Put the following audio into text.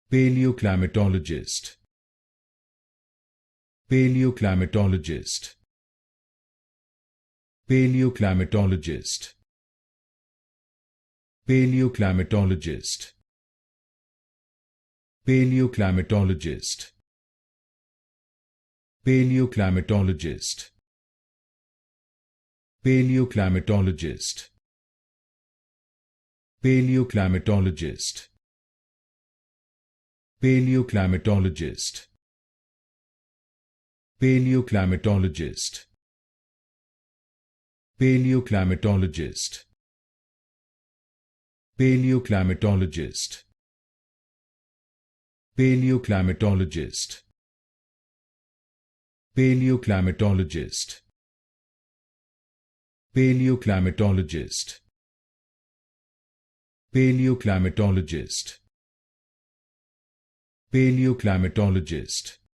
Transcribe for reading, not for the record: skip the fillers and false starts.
Paleoclimatologist. Paleoclimatologist. Paleoclimatologist. Paleoclimatologist. Paleoclimatologist. Paleoclimatologist. Paleoclimatologist. Paleoclimatologist. Paleoclimatologist. Paleoclimatologist. Paleoclimatologist. Paleoclimatologist. Paleoclimatologist. Paleoclimatologist. Paleoclimatologist. Paleoclimatologist. Paleoclimatologist.